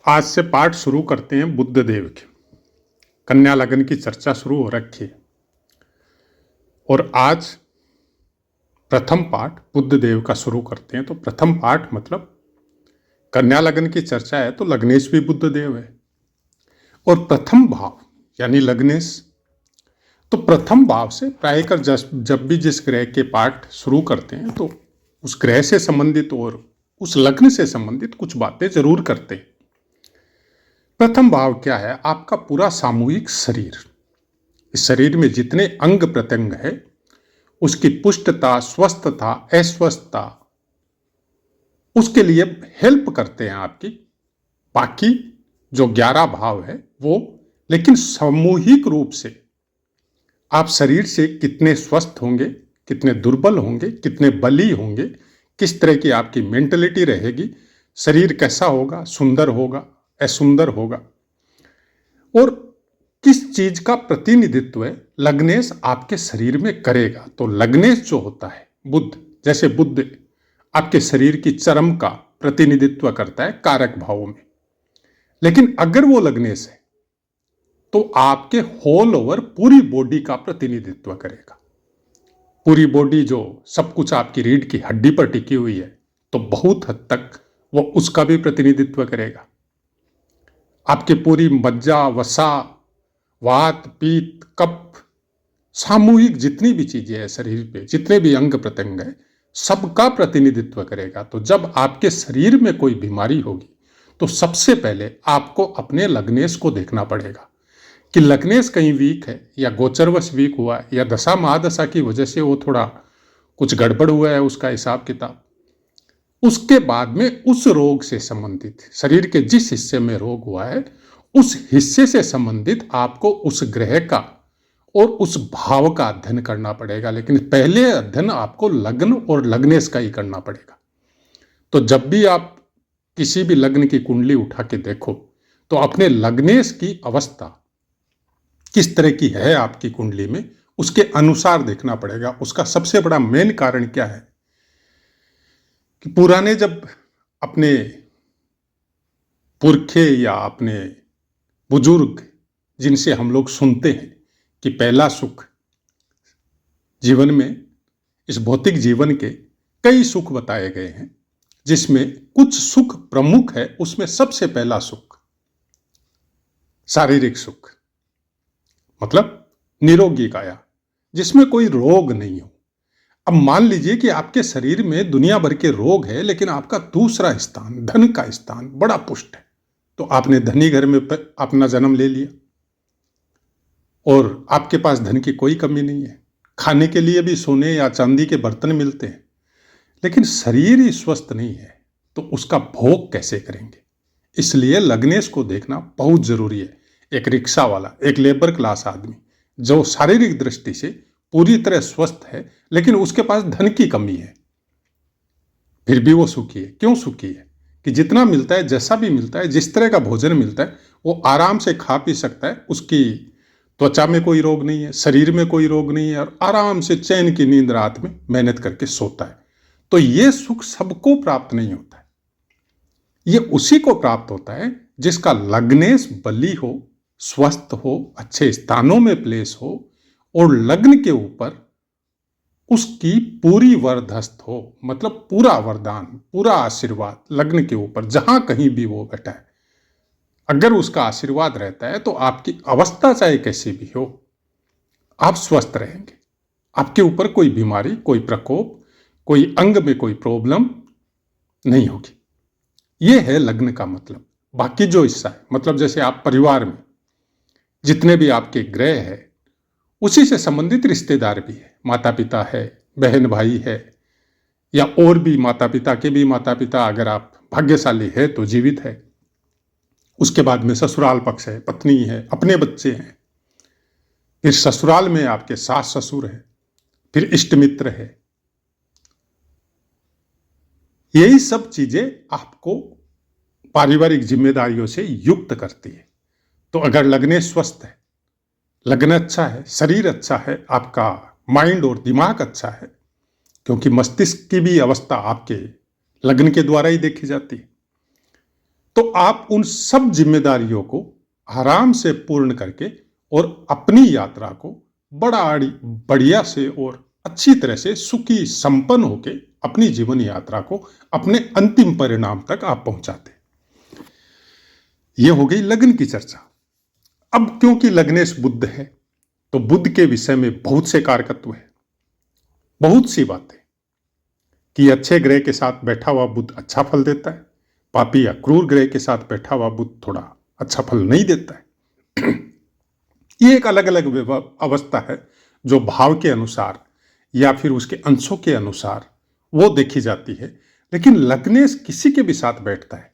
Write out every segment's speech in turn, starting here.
आज से पाठ शुरू करते हैं बुद्ध देव के। कन्या लगन की चर्चा शुरू हो रखी है और आज प्रथम पाठ बुद्ध देव का शुरू करते हैं। तो प्रथम पाठ मतलब कन्या लगन की चर्चा है तो लग्नेश भी बुद्ध देव है और प्रथम भाव यानी लग्नेश। तो प्रथम भाव से प्रायकर जब भी जिस ग्रह के पाठ शुरू करते हैं तो उस ग्रह से संबंधित और उस लग्न से संबंधित कुछ बातें जरूर करते हैं। प्रथम भाव क्या है? आपका पूरा सामूहिक शरीर। इस शरीर में जितने अंग प्रत्यंग है उसकी पुष्टता, स्वस्थता, अस्वस्थता उसके लिए हेल्प करते हैं आपकी। बाकी जो 11 भाव है वो, लेकिन सामूहिक रूप से आप शरीर से कितने स्वस्थ होंगे, कितने दुर्बल होंगे, कितने बली होंगे, किस तरह की आपकी मेंटलिटी रहेगी, शरीर कैसा होगा, सुंदर होगा, असुंदर होगा, और किस चीज का प्रतिनिधित्व लग्नेश आपके शरीर में करेगा। तो लग्नेश जो होता है बुद्ध, जैसे बुद्ध आपके शरीर की चरम का प्रतिनिधित्व करता है कारक भावों में, लेकिन अगर वो लग्नेश है तो आपके होल ओवर पूरी बॉडी का प्रतिनिधित्व करेगा। पूरी बॉडी जो सब कुछ आपकी रीढ़ की हड्डी पर टिकी हुई है तो बहुत हद तक वो उसका भी प्रतिनिधित्व करेगा। आपकी पूरी मज्जा, वसा, वात, पीत, कफ, सामूहिक जितनी भी चीजें हैं शरीर पे, जितने भी अंग प्रत्यंग है, सबका प्रतिनिधित्व करेगा। तो जब आपके शरीर में कोई बीमारी होगी तो सबसे पहले आपको अपने लग्नेश को देखना पड़ेगा कि लग्नेश कहीं वीक है या गोचरवश वीक हुआ है या दशा महादशा की वजह से वो थोड़ा कुछ गड़बड़ हुआ है उसका हिसाब किताब। उसके बाद में उस रोग से संबंधित, शरीर के जिस हिस्से में रोग हुआ है उस हिस्से से संबंधित आपको उस ग्रह का और उस भाव का अध्ययन करना पड़ेगा। लेकिन पहले अध्ययन आपको लग्न और लग्नेश का ही करना पड़ेगा। तो जब भी आप किसी भी लग्न की कुंडली उठा के देखो तो अपने लग्नेश की अवस्था किस तरह की है आपकी कुंडली में, उसके अनुसार देखना पड़ेगा। उसका सबसे बड़ा मेन कारण क्या है कि पुराने जब अपने पुरखे या अपने बुजुर्ग जिनसे हम लोग सुनते हैं कि पहला सुख जीवन में, इस भौतिक जीवन के कई सुख बताए गए हैं जिसमें कुछ सुख प्रमुख है। उसमें सबसे पहला सुख शारीरिक सुख, मतलब निरोगी काया, जिसमें कोई रोग नहीं हो। अब मान लीजिए कि आपके शरीर में दुनिया भर के रोग है लेकिन आपका दूसरा स्थान, धन का स्थान बड़ा पुष्ट है, तो आपने धनी घर में अपना जन्म ले लिया और आपके पास धन की कोई कमी नहीं है, खाने के लिए भी सोने या चांदी के बर्तन मिलते हैं, लेकिन शरीर ही स्वस्थ नहीं है तो उसका भोग कैसे करेंगे? इसलिए लग्नेश को देखना बहुत जरूरी है। एक रिक्शा वाला, एक लेबर क्लास आदमी जो शारीरिक दृष्टि से पूरी तरह स्वस्थ है लेकिन उसके पास धन की कमी है, फिर भी वो सुखी है। क्यों सुखी है? कि जितना मिलता है, जैसा भी मिलता है, जिस तरह का भोजन मिलता है वो आराम से खा पी सकता है। उसकी त्वचा में कोई रोग नहीं है, शरीर में कोई रोग नहीं है और आराम से चैन की नींद रात में मेहनत करके सोता है। तो ये सुख सबको प्राप्त नहीं होता है, ये उसी को प्राप्त होता है जिसका लग्नेश बली हो, स्वस्थ हो, अच्छे स्थानों में प्लेस हो और लग्न के ऊपर उसकी पूरी वरदहस्त हो, मतलब पूरा वरदान, पूरा आशीर्वाद लग्न के ऊपर जहां कहीं भी वो बैठा है, अगर उसका आशीर्वाद रहता है तो आपकी अवस्था चाहे कैसी भी हो आप स्वस्थ रहेंगे। आपके ऊपर कोई बीमारी, कोई प्रकोप, कोई अंग में कोई प्रॉब्लम नहीं होगी। ये है लग्न का मतलब। बाकी जो हिस्सा है, मतलब जैसे आप परिवार में जितने भी आपके ग्रह है उसी से संबंधित रिश्तेदार भी है, माता पिता है, बहन भाई है, या और भी माता पिता के भी माता पिता अगर आप भाग्यशाली है तो जीवित है। उसके बाद में ससुराल पक्ष है, पत्नी है, अपने बच्चे हैं, फिर ससुराल में आपके सास ससुर है, फिर इष्ट मित्र है। यही सब चीजें आपको पारिवारिक जिम्मेदारियों से युक्त करती है। तो अगर लग्न स्वस्थ है, लग्न अच्छा है, शरीर अच्छा है, आपका माइंड और दिमाग अच्छा है, क्योंकि मस्तिष्क की भी अवस्था आपके लग्न के द्वारा ही देखी जाती है, तो आप उन सब जिम्मेदारियों को आराम से पूर्ण करके और अपनी यात्रा को बड़ा बढ़िया से और अच्छी तरह से सुखी संपन्न होके अपनी जीवन यात्रा को अपने अंतिम परिणाम तक आप पहुंचाते। यह हो गई लग्न की चर्चा। अब क्योंकि लग्नेश बुध है तो बुध के विषय में बहुत से कारकत्व है, बहुत सी बातें कि अच्छे ग्रह के साथ बैठा हुआ बुध अच्छा फल देता है, पापी या क्रूर ग्रह के साथ बैठा हुआ बुध थोड़ा अच्छा फल नहीं देता है। ये एक अलग अलग अवस्था है जो भाव के अनुसार या फिर उसके अंशों के अनुसार वो देखी जाती है। लेकिन लग्नेश किसी के भी साथ बैठता है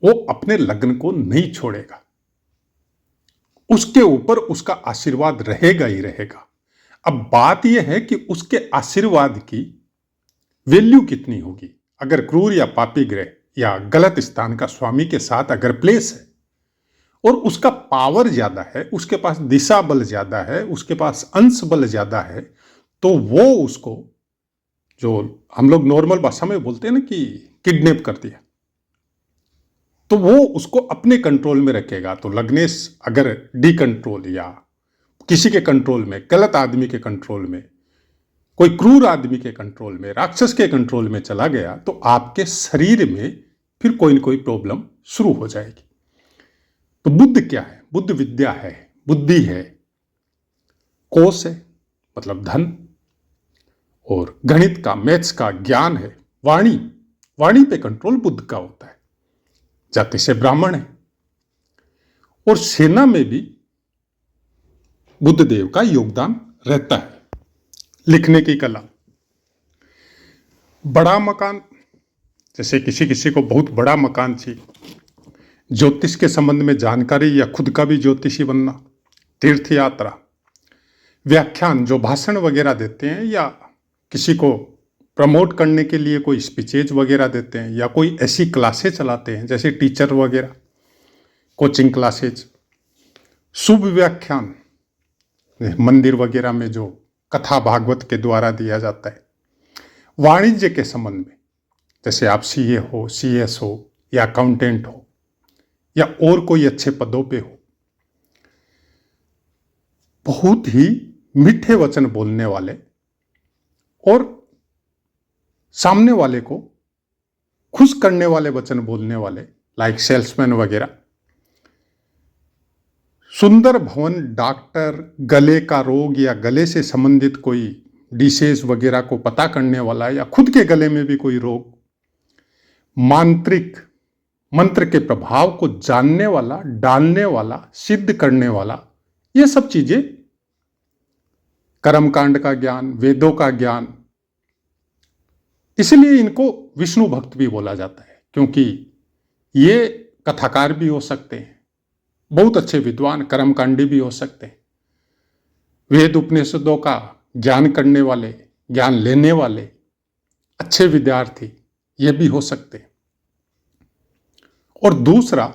वो अपने लग्न को नहीं छोड़ेगा, उसके ऊपर उसका आशीर्वाद रहेगा ही रहेगा। अब बात यह है कि उसके आशीर्वाद की वैल्यू कितनी होगी। अगर क्रूर या पापी ग्रह या गलत स्थान का स्वामी के साथ अगर प्लेस है और उसका पावर ज्यादा है, उसके पास दिशा बल ज्यादा है, उसके पास अंश बल ज्यादा है, तो वो उसको, जो हम लोग नॉर्मल भाषा में बोलते हैं ना कि किडनैप कर दिया, तो वो उसको अपने कंट्रोल में रखेगा। तो लग्नेश अगर डी कंट्रोल या किसी के कंट्रोल में, गलत आदमी के कंट्रोल में, कोई क्रूर आदमी के कंट्रोल में, राक्षस के कंट्रोल में चला गया तो आपके शरीर में फिर कोई न कोई प्रॉब्लम शुरू हो जाएगी। तो बुद्ध क्या है? बुद्ध विद्या है, बुद्धि है, कोश है मतलब धन, और गणित का, मैथ्स का ज्ञान है, वाणी, वाणी पे कंट्रोल बुद्ध का होता है। जाति से ब्राह्मण है और सेना में भी बुद्ध देव का योगदान रहता है। लिखने की कला, बड़ा मकान, जैसे किसी किसी को बहुत बड़ा मकान चाहिए, ज्योतिष के संबंध में जानकारी या खुद का भी ज्योतिषी बनना, तीर्थ यात्रा, व्याख्यान जो भाषण वगैरह देते हैं या किसी को प्रमोट करने के लिए कोई स्पीचेज वगैरह देते हैं या कोई ऐसी क्लासें चलाते हैं जैसे टीचर वगैरह, कोचिंग क्लासेज, शुभ व्याख्यान मंदिर वगैरह में जो कथा भागवत के द्वारा दिया जाता है, वाणिज्य के संबंध में जैसे आप सीए हो, सीएस हो या अकाउंटेंट हो या और कोई अच्छे पदों पे हो, बहुत ही मीठे वचन बोलने वाले और सामने वाले को खुश करने वाले वचन बोलने वाले, लाइक सेल्समैन वगैरह, सुंदर भवन, डॉक्टर, गले का रोग या गले से संबंधित कोई डिसीज वगैरह को पता करने वाला या खुद के गले में भी कोई रोग, मांत्रिक, मंत्र के प्रभाव को जानने वाला, डालने वाला, सिद्ध करने वाला, ये सब चीजें, कर्मकांड का ज्ञान, वेदों का ज्ञान, इसलिए इनको विष्णु भक्त भी बोला जाता है क्योंकि ये कथाकार भी हो सकते हैं, बहुत अच्छे विद्वान कर्मकांडी भी हो सकते हैं, वेद उपनिषदों का ज्ञान करने वाले, ज्ञान लेने वाले अच्छे विद्यार्थी ये भी हो सकते हैं। और दूसरा,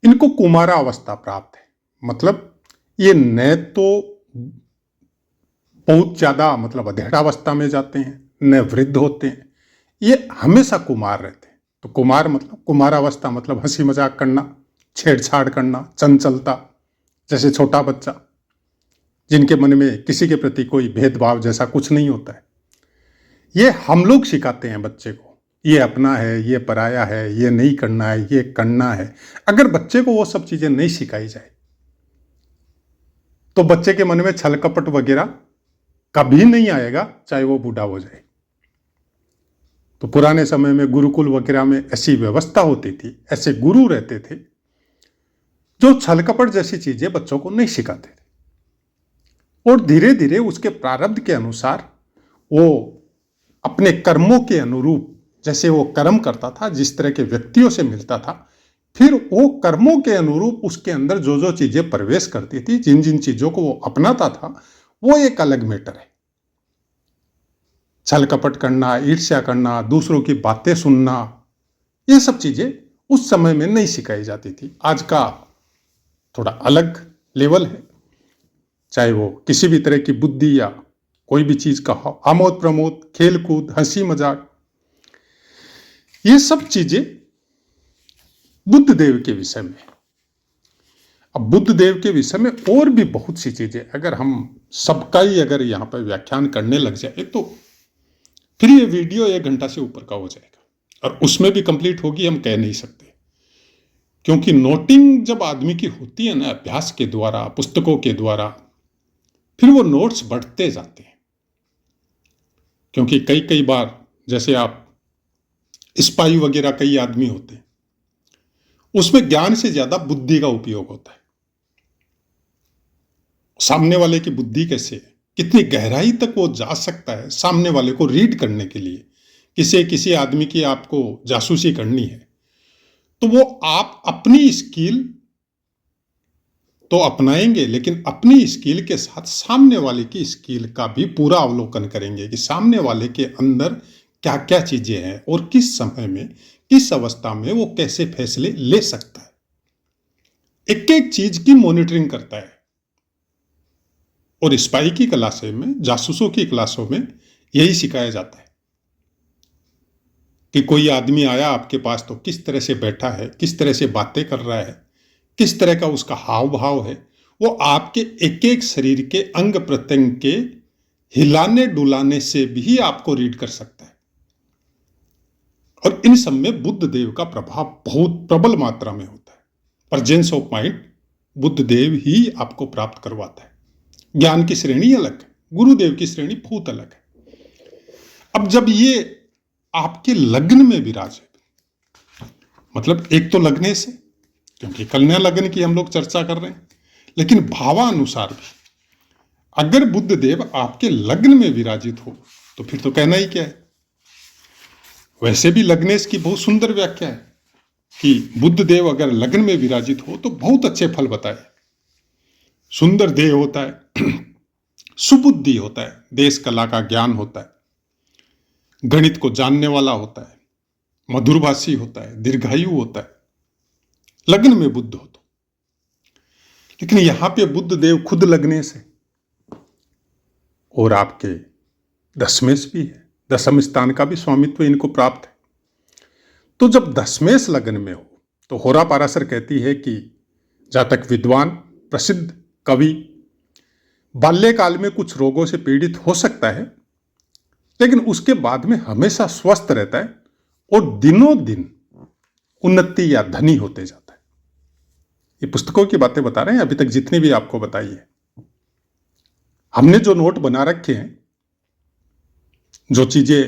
इनको कुमारा अवस्था प्राप्त है, मतलब ये न तो बहुत ज्यादा मतलब अधेड़ावस्था में जाते हैं न वृद्ध होते हैं, ये हमेशा कुमार रहते हैं। तो कुमार मतलब कुमारावस्था मतलब हंसी मजाक करना, छेड़छाड़ करना, चंचलता, जैसे छोटा बच्चा जिनके मन में किसी के प्रति कोई भेदभाव जैसा कुछ नहीं होता है। ये हम लोग सिखाते हैं बच्चे को, ये अपना है, ये पराया है, ये नहीं करना है, ये करना है। अगर बच्चे को वो सब चीजें नहीं सिखाई जाए तो बच्चे के मन में छल कपट वगैरह कभी नहीं आएगा, चाहे वो बूढ़ा हो जाए। तो पुराने समय में गुरुकुल वगैरह में ऐसी व्यवस्था होती थी, ऐसे गुरु रहते थे जो छल कपट जैसी चीजें बच्चों को नहीं सिखाते थे और धीरे धीरे उसके प्रारब्ध के अनुसार वो अपने कर्मों के अनुरूप, जैसे वो कर्म करता था, जिस तरह के व्यक्तियों से मिलता था, फिर वो कर्मों के अनुरूप उसके अंदर जो जो चीजें प्रवेश करती थी, जिन जिन चीजों को वो अपनाता था, वो एक अलग मैटर है। छल कपट करना, ईर्ष्या करना, दूसरों की बातें सुनना, ये सब चीजें उस समय में नहीं सिखाई जाती थी। आज का थोड़ा अलग लेवल है, चाहे वो किसी भी तरह की बुद्धि या कोई भी चीज का हो, आमोद प्रमोद, खेल कूद, हंसी मजाक, ये सब चीजें बुद्ध देव के विषय में। अब बुद्ध देव के विषय में और भी बहुत सी चीजें, अगर हम सबका ही अगर यहाँ पर व्याख्यान करने लग जाए तो फिर ये वीडियो 1 घंटा से ऊपर का हो जाएगा, और उसमें भी कंप्लीट होगी हम कह नहीं सकते। क्योंकि नोटिंग जब आदमी की होती है ना, अभ्यास के द्वारा, पुस्तकों के द्वारा, फिर वो नोट्स बढ़ते जाते हैं। क्योंकि कई कई बार जैसे आप स्पाई वगैरह कई आदमी होते हैं, उसमें ज्ञान से ज्यादा बुद्धि का उपयोग होता है। सामने वाले की बुद्धि कैसे है, कितनी गहराई तक वो जा सकता है सामने वाले को रीड करने के लिए। किसी आदमी की आपको जासूसी करनी है तो वो आप अपनी स्किल तो अपनाएंगे, लेकिन अपनी स्किल के साथ सामने वाले की स्किल का भी पूरा अवलोकन करेंगे कि सामने वाले के अंदर क्या क्या चीजें हैं और किस समय में, किस अवस्था में वो कैसे फैसले ले सकता है। एक एक चीज की मॉनिटरिंग करता है। और स्पाई की क्लासों में, जासूसों की क्लासों में यही सिखाया जाता है कि कोई आदमी आया आपके पास तो किस तरह से बैठा है, किस तरह से बातें कर रहा है, किस तरह का उसका हाव भाव है, वो आपके एक एक शरीर के अंग प्रत्यंग के हिलाने डुलाने से भी आपको रीड कर सकता है। और इन सब में बुद्ध देव का प्रभाव बहुत प्रबल मात्रा में होता है। प्रेजेंस ऑफ माइंड बुद्ध देव ही आपको प्राप्त करवाता है। ज्ञान की श्रेणी अलग है, गुरुदेव की श्रेणी बहुत अलग है। अब जब ये आपके लग्न में विराज है, मतलब एक तो लगने से, क्योंकि कन्या लग्न की हम लोग चर्चा कर रहे हैं, लेकिन भावानुसार भी अगर बुद्ध देव आपके लग्न में विराजित हो तो फिर तो कहना ही क्या है। वैसे भी लग्नेश की बहुत सुंदर व्याख्या है कि बुद्ध देव अगर लग्न में विराजित हो तो बहुत अच्छे फल बताए। सुंदर देह होता है, सुबुद्धि होता है, देश कला का ज्ञान होता है, गणित को जानने वाला होता है, मधुरभाषी होता है, दीर्घायु होता है, लग्न में बुद्ध हो तो। लेकिन यहां पे बुद्ध देव खुद लग्नेश है और आपके दशमेश भी है, दशम स्थान का भी स्वामित्व इनको प्राप्त है। तो जब दशमेश लग्न में हो तो होरा पाराशर कहती है कि जातक विद्वान, प्रसिद्ध कवि बाल्यकाल में कुछ रोगों से पीड़ित हो सकता है, लेकिन उसके बाद में हमेशा स्वस्थ रहता है और दिनों दिन उन्नति या धनी होते जाता है। ये पुस्तकों की बातें बता रहे हैं, अभी तक जितनी भी आपको बताई है। हमने जो नोट बना रखे हैं, जो चीजें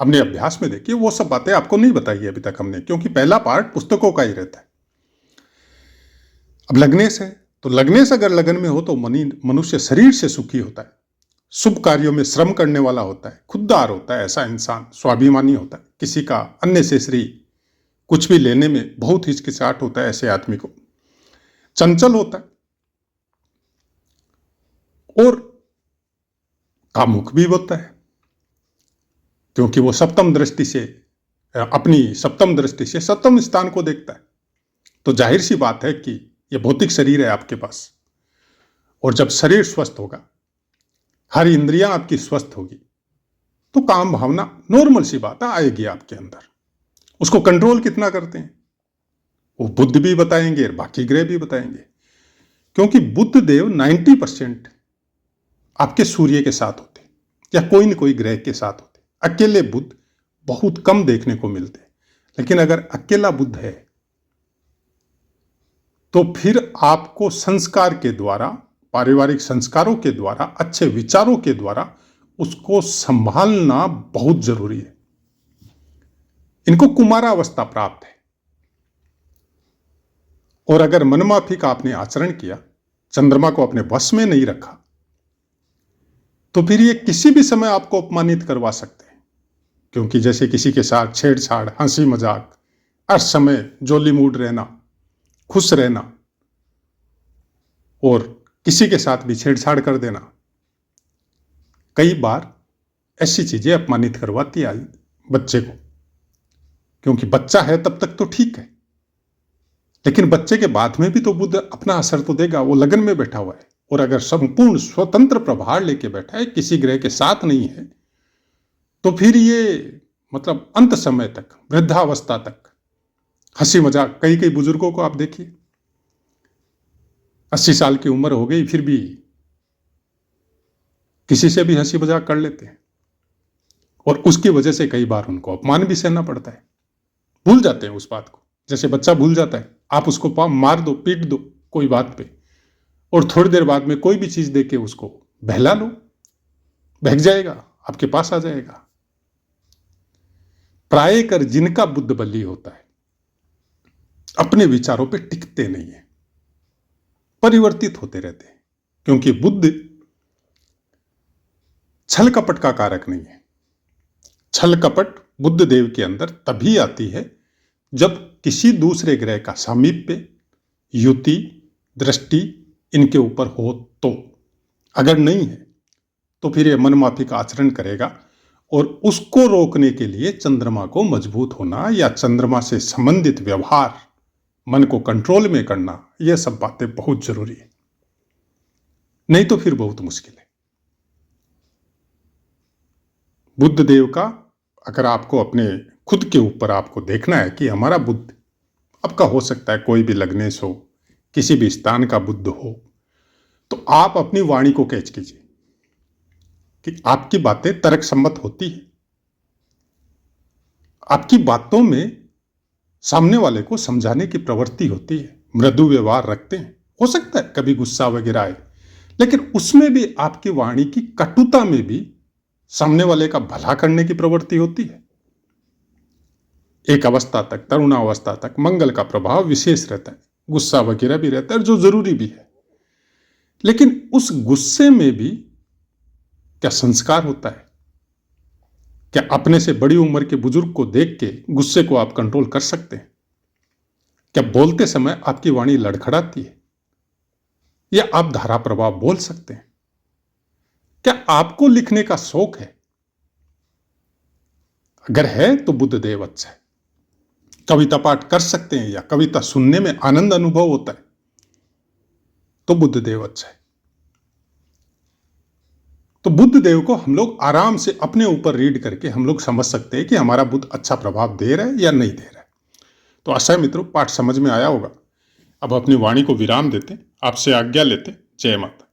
हमने अभ्यास में देखी, वो सब बातें आपको नहीं बताई है अभी तक हमने, क्योंकि पहला पार्ट पुस्तकों का ही रहता है। अब लग्नेश है तो लग्नेश अगर लगन में हो तो मनुष्य शरीर से सुखी होता है, शुभ कार्यों में श्रम करने वाला होता है, खुददार होता है, ऐसा इंसान स्वाभिमानी होता है, किसी का अननेसेसरी कुछ भी लेने में बहुत हिचकिचाहट होता है ऐसे आदमी को, चंचल होता है और कामुक भी होता है, क्योंकि वो सप्तम दृष्टि से, अपनी सप्तम दृष्टि से सप्तम स्थान को देखता है। तो जाहिर सी बात है कि ये भौतिक शरीर है आपके पास, और जब शरीर स्वस्थ होगा, हर इंद्रियां आपकी स्वस्थ होगी, तो काम भावना नॉर्मल सी बात आएगी आपके अंदर। उसको कंट्रोल कितना करते हैं वो बुद्ध भी बताएंगे और बाकी ग्रह भी बताएंगे, क्योंकि बुद्ध देव 90% आपके सूर्य के साथ होते या कोई न कोई ग्रह के साथ होते। अकेले बुद्ध बहुत कम देखने को मिलते, लेकिन अगर अकेला बुद्ध है तो फिर आपको संस्कार के द्वारा, पारिवारिक संस्कारों के द्वारा, अच्छे विचारों के द्वारा उसको संभालना बहुत जरूरी है। इनको कुमारावस्था प्राप्त है, और अगर मनमाफी का आपने आचरण किया, चंद्रमा को अपने वश में नहीं रखा, तो फिर ये किसी भी समय आपको अपमानित करवा सकते हैं। क्योंकि जैसे किसी के साथ छेड़छाड़, हंसी मजाक, हर समय जॉली मूड रहना, खुश रहना, और किसी के साथ भी छेड़छाड़ कर देना, कई बार ऐसी चीजें अपमानित करवाती है बच्चे को। क्योंकि बच्चा है तब तक तो ठीक है, लेकिन बच्चे के बाद में भी तो बुद्ध अपना असर तो देगा। वो लगन में बैठा हुआ है, और अगर संपूर्ण स्वतंत्र प्रभार लेके बैठा है, किसी ग्रह के साथ नहीं है, तो फिर ये मतलब अंत समय तक, वृद्धावस्था तक हंसी मजाक, कई कई बुजुर्गों को आप देखिए 80 साल की उम्र हो गई फिर भी किसी से भी हंसी मजाक कर लेते हैं, और उसकी वजह से कई बार उनको अपमान भी सहना पड़ता है। भूल जाते हैं उस बात को, जैसे बच्चा भूल जाता है, आप उसको मार दो, पीट दो कोई बात पे, और थोड़ी देर बाद में कोई भी चीज देके उसको बहला लो, बहक जाएगा, आपके पास आ जाएगा। प्राय कर जिनका बुद्ध बली होता है अपने विचारों पे टिकते नहीं है, परिवर्तित होते रहते हैं, क्योंकि बुद्ध छल कपट का कारक नहीं है। छल कपट बुद्ध देव के अंदर तभी आती है जब किसी दूसरे ग्रह का सामीप्य, युति, दृष्टि इनके ऊपर हो तो। अगर नहीं है तो फिर यह मनमाफी का आचरण करेगा, और उसको रोकने के लिए चंद्रमा को मजबूत होना या चंद्रमा से संबंधित व्यवहार, मन को कंट्रोल में करना, यह सब बातें बहुत जरूरी है, नहीं तो फिर बहुत मुश्किल है। बुद्ध देव का अगर आपको अपने खुद के ऊपर आपको देखना है कि हमारा बुद्ध आपका हो सकता है कोई भी लग्नेश हो, किसी भी स्थान का बुद्ध हो, तो आप अपनी वाणी को कैच कीजिए कि आपकी बातें तर्क सम्मत होती है, आपकी बातों में सामने वाले को समझाने की प्रवृत्ति होती है, मृदु व्यवहार रखते हैं। हो सकता है कभी गुस्सा वगैरह आए, लेकिन उसमें भी आपकी वाणी की कटुता में भी सामने वाले का भला करने की प्रवृत्ति होती है। एक अवस्था तक, तरुणावस्था तक मंगल का प्रभाव विशेष रहता है, गुस्सा वगैरह भी रहता है जो जरूरी भी है, लेकिन उस गुस्से में भी क्या संस्कार होता है? क्या अपने से बड़ी उम्र के बुजुर्ग को देख के गुस्से को आप कंट्रोल कर सकते हैं? क्या बोलते समय आपकी वाणी लड़खड़ाती है, या आप धारा प्रभाव बोल सकते हैं? क्या आपको लिखने का शौक है? अगर है तो बुद्ध देव अच्छा है। कविता पाठ कर सकते हैं या कविता सुनने में आनंद अनुभव होता है तो बुद्ध देव अच्छा है। तो बुद्ध देव को हम लोग आराम से अपने ऊपर रीड करके हम लोग समझ सकते हैं कि हमारा बुद्ध अच्छा प्रभाव दे रहा है या नहीं दे रहा है। तो आशा है मित्रों पाठ समझ में आया होगा। अब अपनी वाणी को विराम देते, आपसे आज्ञा लेते। जय माता।